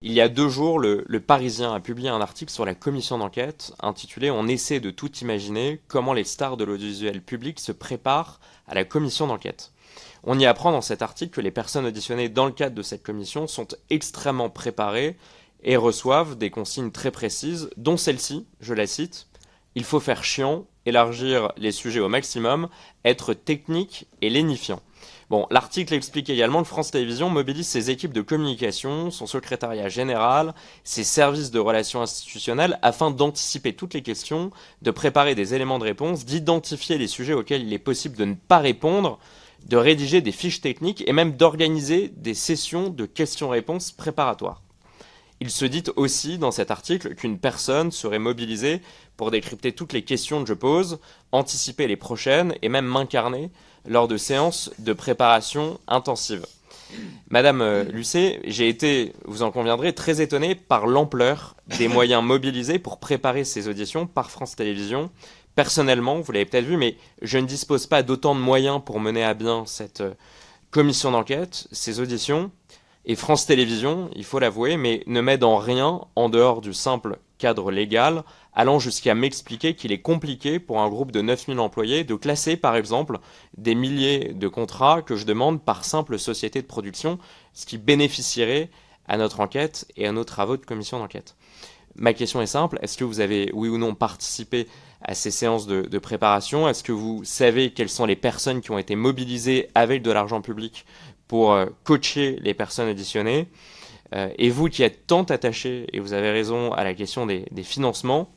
Il y a 2 jours, le Parisien a publié un article sur la commission d'enquête intitulé «On essaie de tout imaginer, comment les stars de l'audiovisuel public se préparent à la commission d'enquête». On y apprend dans cet article que les personnes auditionnées dans le cadre de cette commission sont extrêmement préparées et reçoivent des consignes très précises, dont celle-ci, je la cite: «Il faut faire chiant, élargir les sujets au maximum, être technique et lénifiant». Bon, l'article explique également que France Télévisions mobilise ses équipes de communication, son secrétariat général, ses services de relations institutionnelles afin d'anticiper toutes les questions, de préparer des éléments de réponse, d'identifier les sujets auxquels il est possible de ne pas répondre, de rédiger des fiches techniques et même d'organiser des sessions de questions-réponses préparatoires. Il se dit aussi dans cet article qu'une personne serait mobilisée pour décrypter toutes les questions que je pose, anticiper les prochaines et même m'incarner lors de séances de préparation intensive. Madame Lucet, j'ai été, vous en conviendrez, très étonné par l'ampleur des moyens mobilisés pour préparer ces auditions par France Télévisions. Personnellement, vous l'avez peut-être vu, mais je ne dispose pas d'autant de moyens pour mener à bien cette commission d'enquête, ces auditions. Et France Télévisions, il faut l'avouer, mais ne m'aide en rien en dehors du simple cadre légal, allant jusqu'à m'expliquer qu'il est compliqué pour un groupe de 9000 employés de classer, par exemple, des milliers de contrats que je demande par simple société de production, ce qui bénéficierait à notre enquête et à nos travaux de commission d'enquête. Ma question est simple, est-ce que vous avez, oui ou non, participé à ces séances de préparation? Est-ce que vous savez quelles sont les personnes qui ont été mobilisées avec de l'argent public pour coacher les personnes auditionnées? Et vous qui êtes tant attaché, et vous avez raison, à la question des financements,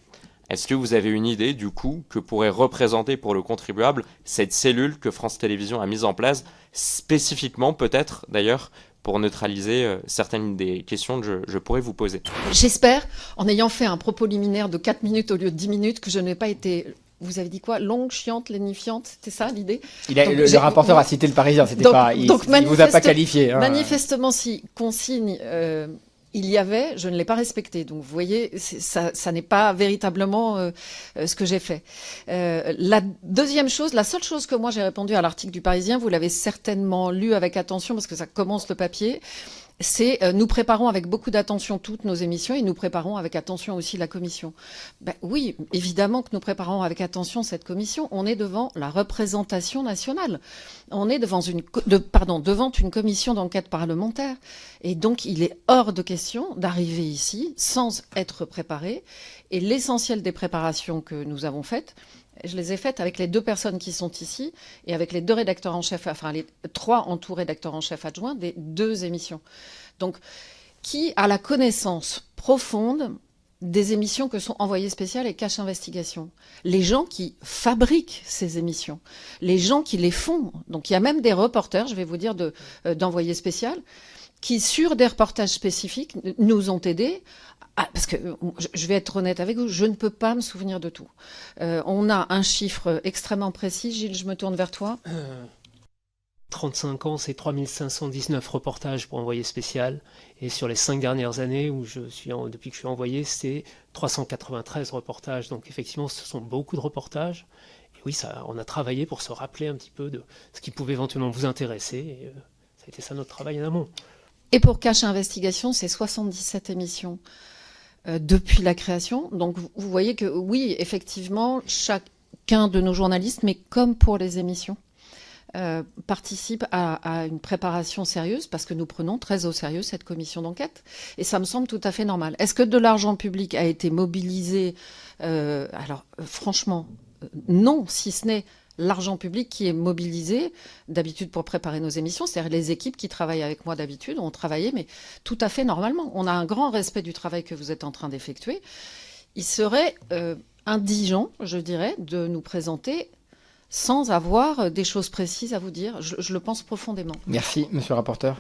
est-ce que vous avez une idée du coût que pourrait représenter pour le contribuable cette cellule que France Télévisions a mise en place, spécifiquement peut-être d'ailleurs pour neutraliser certaines des questions que je pourrais vous poser? J'espère, en ayant fait un propos liminaire de 4 minutes au lieu de 10 minutes, que je n'ai pas été... Vous avez dit quoi? Longue, chiante, lénifiante? C'était ça l'idée? Le rapporteur a cité le Parisien, c'était pas, il vous a pas qualifié. Hein. Manifestement, si consigne il y avait, je ne l'ai pas respecté. Donc vous voyez, ça n'est pas véritablement ce que j'ai fait. La deuxième chose, la seule chose que moi j'ai répondu à l'article du Parisien, vous l'avez certainement lu avec attention parce que ça commence le papier, c'est nous préparons avec beaucoup d'attention toutes nos émissions et nous préparons avec attention aussi la commission. Ben, oui, évidemment que nous préparons avec attention cette commission. On est devant la représentation nationale. On est devant une commission d'enquête parlementaire. Et donc, il est hors de question d'arriver ici sans être préparé. Et l'essentiel des préparations que nous avons faites, je les ai faites avec les 2 personnes qui sont ici et avec les 2 rédacteurs en chef, enfin les 3 en tout rédacteurs en chef adjoints des 2 émissions. Donc, qui a la connaissance profonde des émissions que sont Envoyé spécial et Cache Investigation. Les gens qui fabriquent ces émissions, les gens qui les font. Donc, il y a même des reporters, je vais vous dire, d'Envoyé spécial, qui, sur des reportages spécifiques, nous ont aidés. Parce que, je vais être honnête avec vous, je ne peux pas me souvenir de tout. On a un chiffre extrêmement précis. Gilles, je me tourne vers toi. 35 ans, c'est 3519 reportages pour Envoyé spécial. Et sur les 5 dernières années, depuis que je suis envoyé, c'est 393 reportages. Donc effectivement, ce sont beaucoup de reportages. Et oui, on a travaillé pour se rappeler un petit peu de ce qui pouvait éventuellement vous intéresser. Et ça a été ça notre travail en amont. Et pour Cache Investigation, c'est 77 émissions depuis la création. Donc vous voyez que oui, effectivement, chacun de nos journalistes, mais comme pour les émissions, participe à une préparation sérieuse parce que nous prenons très au sérieux cette commission d'enquête. Et ça me semble tout à fait normal. Est-ce que de l'argent public a été mobilisé? Alors franchement, non, si ce n'est l'argent public qui est mobilisé d'habitude pour préparer nos émissions, c'est-à-dire les équipes qui travaillent avec moi d'habitude ont travaillé, mais tout à fait normalement. On a un grand respect du travail que vous êtes en train d'effectuer. Il serait indigent, je dirais, de nous présenter sans avoir des choses précises à vous dire. Je le pense profondément. Merci, monsieur le rapporteur.